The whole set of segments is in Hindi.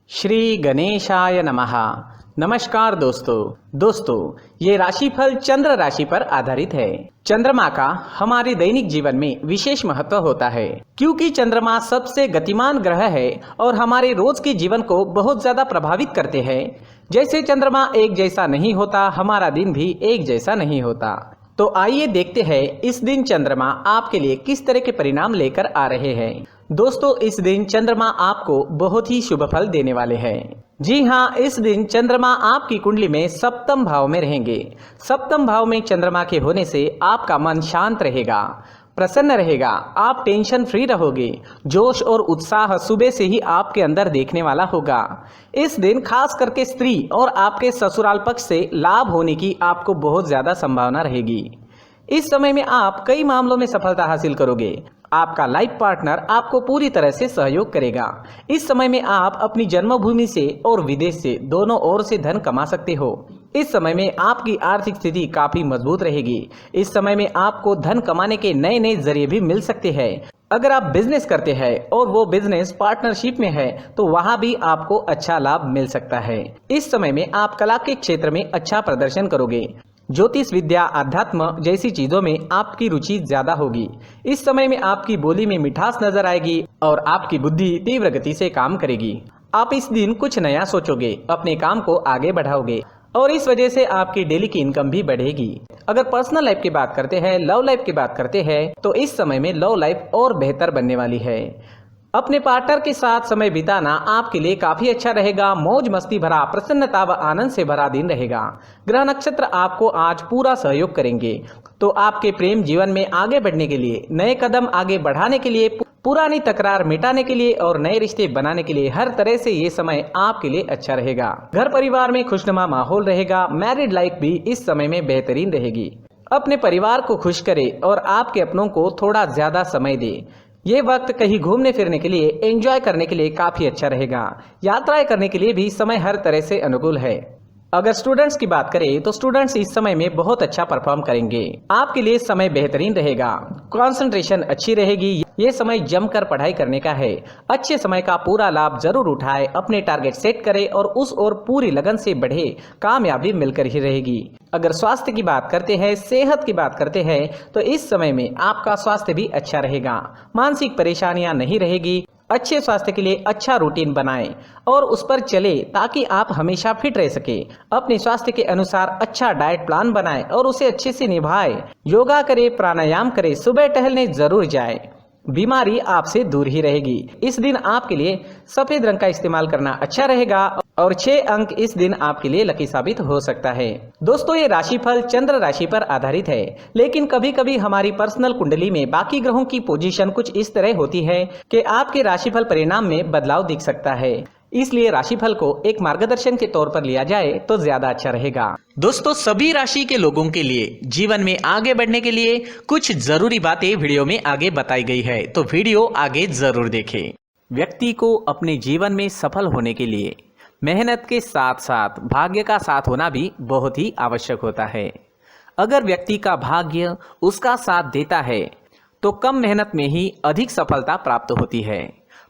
श्री गणेशाय नमः। नमस्कार दोस्तों, ये राशिफल चंद्र राशि पर आधारित है। चंद्रमा का हमारे दैनिक जीवन में विशेष महत्व होता है क्योंकि चंद्रमा सबसे गतिमान ग्रह है और हमारे रोज के जीवन को बहुत ज्यादा प्रभावित करते हैं। जैसे चंद्रमा एक जैसा नहीं होता, हमारा दिन भी एक जैसा नहीं होता। तो आइए देखते हैं इस दिन चंद्रमा आपके लिए किस तरह के परिणाम लेकर आ रहे हैं। दोस्तों, इस दिन चंद्रमा आपको बहुत ही शुभ फल देने वाले हैं। जी हाँ, इस दिन चंद्रमा आपकी कुंडली में सप्तम भाव में रहेंगे। सप्तम भाव में चंद्रमा के होने से आपका मन शांत रहेगा, प्रसन्न रहेगा, आप टेंशन फ्री रहोगे। जोश और उत्साह सुबह से ही आपके अंदर देखने वाला होगा। इस दिन खास करके स्त्री और आपके ससुराल पक्ष से लाभ होने की आपको बहुत ज्यादा संभावना रहेगी। इस समय में आप कई मामलों में सफलता हासिल करोगे। आपका लाइफ पार्टनर आपको पूरी तरह से सहयोग करेगा। इस समय में आप अपनी जन्मभूमि से और विदेश से दोनों ओर से धन कमा सकते हो। इस समय में आपकी आर्थिक स्थिति काफी मजबूत रहेगी। इस समय में आपको धन कमाने के नए नए जरिए भी मिल सकते हैं। अगर आप बिजनेस करते हैं और वो बिजनेस पार्टनरशिप में है तो वहां भी आपको अच्छा लाभ मिल सकता है। इस समय में आप कला के क्षेत्र में अच्छा प्रदर्शन करोगे। ज्योतिष विद्या, अध्यात्म जैसी चीजों में आपकी रुचि ज्यादा होगी। इस समय में आपकी बोली में मिठास नजर आएगी और आपकी बुद्धि तीव्र गति से काम करेगी। आप इस दिन कुछ नया सोचोगे, अपने काम को आगे बढ़ाओगे और इस वजह से आपकी डेली की इनकम भी बढ़ेगी। अगर पर्सनल लाइफ की बात करते हैं, लव लाइफ की बात करते हैं तो इस समय में लव लाइफ और बेहतर बनने वाली है। अपने पार्टनर के साथ समय बिताना आपके लिए काफी अच्छा रहेगा। मौज मस्ती भरा, प्रसन्नता व आनंद से भरा दिन रहेगा। ग्रह नक्षत्र आपको आज पूरा सहयोग करेंगे। तो आपके प्रेम जीवन में आगे बढ़ने के लिए, नए कदम आगे बढ़ाने के लिए, पुरानी तकरार मिटाने के लिए और नए रिश्ते बनाने के लिए हर तरह से ये समय आपके लिए अच्छा रहेगा। घर परिवार में खुशनुमा माहौल रहेगा। मैरिड लाइफ भी इस समय में बेहतरीन रहेगी। अपने परिवार को खुश करे और आपके अपनों को थोड़ा ज्यादा समय दे। ये वक्त कहीं घूमने फिरने के लिए, एंजॉय करने के लिए काफी अच्छा रहेगा। यात्राएं करने के लिए भी समय हर तरह से अनुकूल है। अगर स्टूडेंट्स की बात करें तो स्टूडेंट्स इस समय में बहुत अच्छा परफॉर्म करेंगे। आपके लिए समय बेहतरीन रहेगा, कंसंट्रेशन अच्छी रहेगी। ये समय जमकर पढ़ाई करने का है। अच्छे समय का पूरा लाभ जरूर उठाए, अपने टारगेट सेट करे और उस ओर पूरी लगन से बढ़े। कामयाबी मिलकर ही रहेगी। अगर स्वास्थ्य की बात करते हैं, सेहत की बात करते हैं तो इस समय में आपका स्वास्थ्य भी अच्छा रहेगा। मानसिक परेशानियां नहीं रहेगी। अच्छे स्वास्थ्य के लिए अच्छा रूटीन बनाएं और उस पर चले ताकि आप हमेशा फिट रह सके। अपने स्वास्थ्य के अनुसार अच्छा डाइट प्लान बनाएं और उसे अच्छे से निभाएं। योगा करें, प्राणायाम करें, सुबह टहलने जरूर जाएं। बीमारी आपसे दूर ही रहेगी। इस दिन आपके लिए सफेद रंग का इस्तेमाल करना अच्छा रहेगा और 6 अंक इस दिन आपके लिए लकी साबित हो सकता है। दोस्तों, ये राशिफल चंद्र राशि पर आधारित है, लेकिन कभी कभी हमारी पर्सनल कुंडली में बाकी ग्रहों की पोजीशन कुछ इस तरह होती है कि आपके राशिफल परिणाम में बदलाव दिख सकता है। इसलिए राशिफल को एक मार्गदर्शन के तौर पर लिया जाए तो ज्यादा अच्छा रहेगा। दोस्तों, सभी राशि के लोगों के लिए जीवन में आगे बढ़ने के लिए कुछ जरूरी बातें वीडियो में आगे बताई गई है, तो वीडियो आगे जरूर देखें। व्यक्ति को अपने जीवन में सफल होने के लिए मेहनत के साथ साथ भाग्य का साथ होना भी बहुत ही आवश्यक होता है। अगर व्यक्ति का भाग्य उसका साथ देता है तो कम मेहनत में ही अधिक सफलता प्राप्त होती है।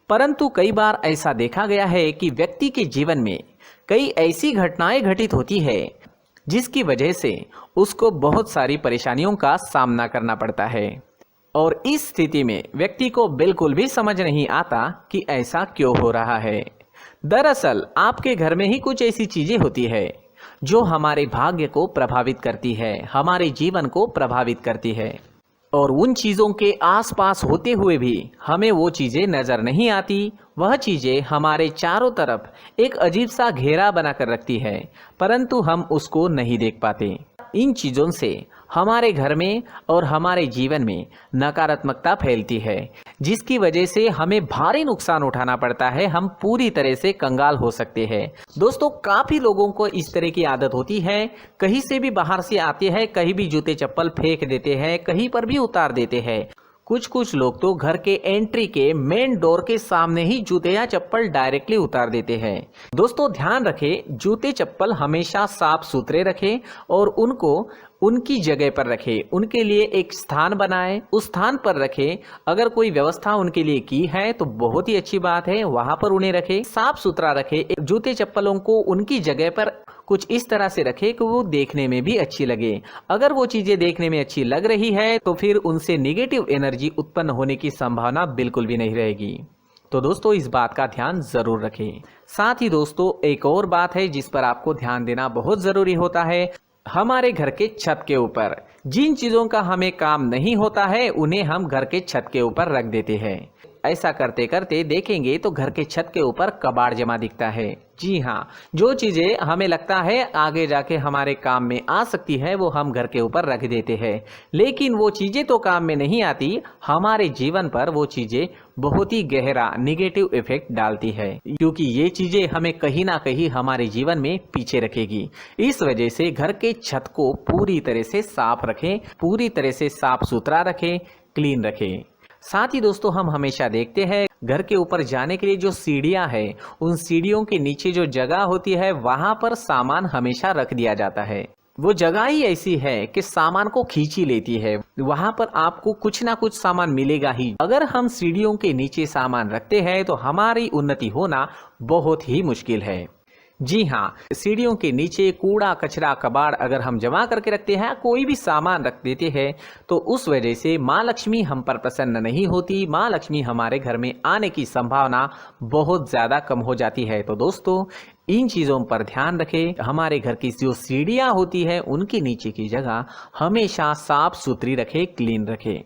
परंतु कई बार ऐसा देखा गया है कि व्यक्ति के जीवन में कई ऐसी घटनाएं घटित होती है जिसकी वजह से उसको बहुत सारी परेशानियों का सामना करना पड़ता है और इस स्थिति में व्यक्ति को बिल्कुल भी समझ नहीं आता कि ऐसा क्यों हो रहा है। दरअसल आपके घर में ही कुछ ऐसी चीजें होती है जो हमारे भाग्य को प्रभावित करती है, हमारे जीवन को प्रभावित करती है और उन चीज़ों के आसपास होते हुए भी हमें वो चीज़ें नज़र नहीं आती। वह चीज़ें हमारे चारों तरफ एक अजीब सा घेरा बनाकर रखती है, परंतु हम उसको नहीं देख पाते। इन चीज़ों से हमारे घर में और हमारे जीवन में नकारात्मकता फैलती है, जिसकी वजह से हमें भारी नुकसान उठाना पड़ता है। हम पूरी तरह से कंगाल हो सकते हैं। दोस्तों, काफ़ी लोगों को इस तरह की आदत होती है, कहीं से भी बाहर से आते हैं, कहीं भी जूते चप्पल फेंक देते हैं, कहीं पर भी उतार देते हैं। कुछ कुछ लोग तो घर के एंट्री के मेन डोर के सामने ही जूते या चप्पल डायरेक्टली उतार देते हैं। दोस्तों ध्यान रखें, जूते चप्पल हमेशा साफ सुथरे रखें और उनको उनकी जगह पर रखें। उनके लिए एक स्थान बनाएं, उस स्थान पर रखें। अगर कोई व्यवस्था उनके लिए की है तो बहुत ही अच्छी बात है, वहां पर उन्हें रखें, साफ सुथरा रखें। जूते चप्पलों को उनकी जगह पर कुछ इस तरह से रखें कि वो देखने में भी अच्छी लगे। अगर वो चीजें देखने में अच्छी लग रही है तो फिर उनसे नेगेटिव एनर्जी उत्पन्न होने की संभावना बिल्कुल भी नहीं रहेगी। तो दोस्तों इस बात का ध्यान जरूर रखें। साथ ही दोस्तों एक और बात है जिस पर आपको ध्यान देना बहुत जरूरी होता है। हमारे घर के छत के ऊपर जिन चीजों का हमें काम नहीं होता है उन्हें हम घर के छत के ऊपर रख देते हैं। ऐसा करते करते देखेंगे तो घर के छत के ऊपर कबाड़ जमा दिखता है। जी हाँ, जो चीजें हमें लगता है आगे जाके हमारे काम में आ सकती है वो हम घर के ऊपर रख देते हैं, लेकिन वो चीजें तो काम में नहीं आती, हमारे जीवन पर वो चीजें बहुत ही गहरा नेगेटिव इफेक्ट डालती है, क्योंकि ये चीजें हमें कहीं ना कहीं हमारे जीवन में पीछे रखेगी। इस वजह से घर के छत को पूरी तरह से साफ रखें, पूरी तरह से साफ सुथरा रखें, क्लीन रखें। साथ ही दोस्तों हम हमेशा देखते हैं घर के ऊपर जाने के लिए जो सीढ़ियां हैं, उन सीढ़ियों के नीचे जो जगह होती है वहां पर सामान हमेशा रख दिया जाता है। वो जगह ही ऐसी है कि सामान को खींची लेती है, वहां पर आपको कुछ ना कुछ सामान मिलेगा ही। अगर हम सीढ़ियों के नीचे सामान रखते हैं तो हमारी उन्नति होना बहुत ही मुश्किल है। जी हाँ, सीढ़ियों के नीचे कूड़ा कचरा कबाड़ अगर हम जमा करके रखते हैं, कोई भी सामान रख देते हैं, तो उस वजह से माँ लक्ष्मी हम पर प्रसन्न नहीं होती, माँ लक्ष्मी हमारे घर में आने की संभावना बहुत ज़्यादा कम हो जाती है। तो दोस्तों इन चीज़ों पर ध्यान रखें। हमारे घर की जो सीढ़ियाँ होती है उनके नीचे की जगह हमेशा साफ सुथरी रखें, क्लीन रखें।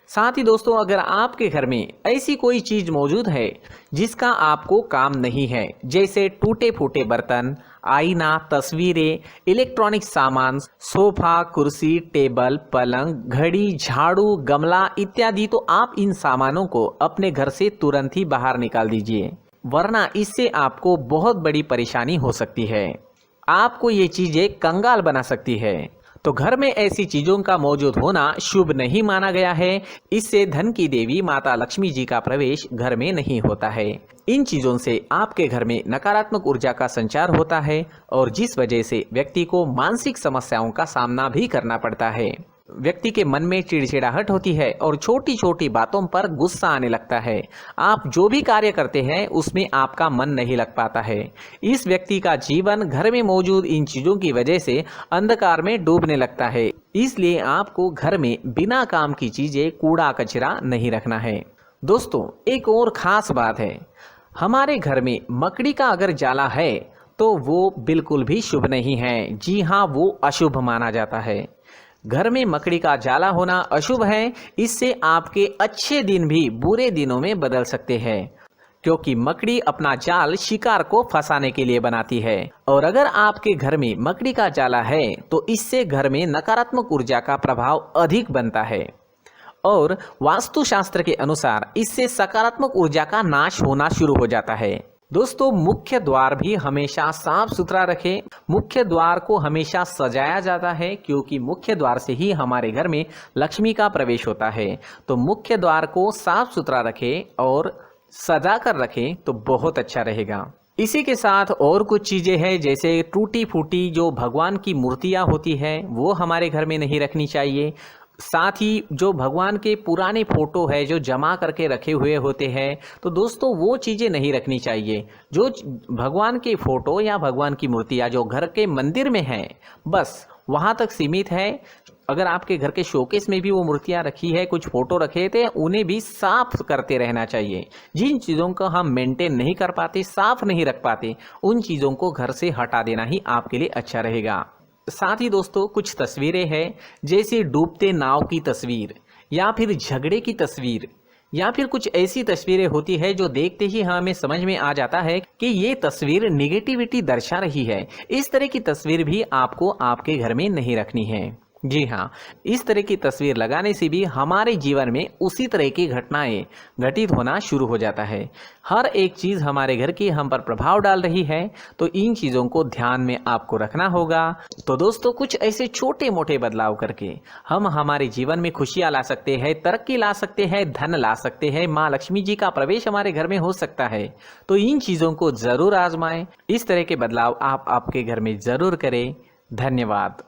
साथ ही दोस्तों अगर आपके घर में ऐसी कोई चीज मौजूद है जिसका आपको काम नहीं है, जैसे टूटे फूटे बर्तन, आईना, तस्वीरें, इलेक्ट्रॉनिक सामान, सोफा, कुर्सी, टेबल, पलंग, घड़ी, झाड़ू, गमला इत्यादि, तो आप इन सामानों को अपने घर से तुरंत ही बाहर निकाल दीजिए, वरना इससे आपको बहुत बड़ी परेशानी हो सकती है। आपको ये चीजें कंगाल बना सकती है। तो घर में ऐसी चीजों का मौजूद होना शुभ नहीं माना गया है। इससे धन की देवी माता लक्ष्मी जी का प्रवेश घर में नहीं होता है। इन चीजों से आपके घर में नकारात्मक ऊर्जा का संचार होता है और जिस वजह से व्यक्ति को मानसिक समस्याओं का सामना भी करना पड़ता है। व्यक्ति के मन में चिड़चिड़ाहट होती है और छोटी छोटी बातों पर गुस्सा आने लगता है। आप जो भी कार्य करते हैं उसमें आपका मन नहीं लग पाता है। इस व्यक्ति का जीवन घर में मौजूद इन चीजों की वजह से अंधकार में डूबने लगता है। इसलिए आपको घर में बिना काम की चीजें, कूड़ा कचरा नहीं रखना है। दोस्तों एक और खास बात है, हमारे घर में मकड़ी का अगर जाला है तो वो बिल्कुल भी शुभ नहीं है। जी हाँ, वो अशुभ माना जाता है। घर में मकड़ी का जाला होना अशुभ है। इससे आपके अच्छे दिन भी बुरे दिनों में बदल सकते हैं, क्योंकि मकड़ी अपना जाल शिकार को फंसाने के लिए बनाती है। और अगर आपके घर में मकड़ी का जाला है तो इससे घर में नकारात्मक ऊर्जा का प्रभाव अधिक बनता है और वास्तुशास्त्र के अनुसार इससे सकारात्मक ऊर्जा का नाश होना शुरू हो जाता है। दोस्तों मुख्य द्वार भी हमेशा साफ सुथरा रखें। मुख्य द्वार को हमेशा सजाया जाता है, क्योंकि मुख्य द्वार से ही हमारे घर में लक्ष्मी का प्रवेश होता है। तो मुख्य द्वार को साफ सुथरा रखें और सजा कर रखें तो बहुत अच्छा रहेगा। इसी के साथ और कुछ चीजें हैं, जैसे टूटी फूटी जो भगवान की मूर्तियां होती है वो हमारे घर में नहीं रखनी चाहिए। साथ ही जो भगवान के पुराने फोटो है जो जमा करके रखे हुए होते हैं, तो दोस्तों वो चीज़ें नहीं रखनी चाहिए। जो भगवान के फोटो या भगवान की मूर्तियाँ जो घर के मंदिर में हैं बस वहाँ तक सीमित है। अगर आपके घर के शोकेस में भी वो मूर्तियाँ रखी है, कुछ फोटो रखे थे, उन्हें भी साफ करते रहना चाहिए। जिन चीज़ों को हम मेंटेन नहीं कर पाते, साफ नहीं रख पाते, उन चीज़ों को घर से हटा देना ही आपके लिए अच्छा रहेगा। साथ ही दोस्तों कुछ तस्वीरें हैं, जैसे डूबते नाव की तस्वीर या फिर झगड़े की तस्वीर या फिर कुछ ऐसी तस्वीरें होती है जो देखते ही हमें समझ में आ जाता है कि ये तस्वीर नेगेटिविटी दर्शा रही है। इस तरह की तस्वीर भी आपको आपके घर में नहीं रखनी है। जी हाँ, इस तरह की तस्वीर लगाने से भी हमारे जीवन में उसी तरह की घटनाएं घटित होना शुरू हो जाता है। हर एक चीज़ हमारे घर की हम पर प्रभाव डाल रही है, तो इन चीज़ों को ध्यान में आपको रखना होगा। तो दोस्तों, कुछ ऐसे छोटे मोटे बदलाव करके हम हमारे जीवन में खुशियाँ ला सकते हैं, तरक्की ला सकते हैं, धन ला सकते हैं, माँ लक्ष्मी जी का प्रवेश हमारे घर में हो सकता है। तो इन चीज़ों को ज़रूर आजमाएं। इस तरह के बदलाव आप आपके घर में ज़रूर करें। धन्यवाद।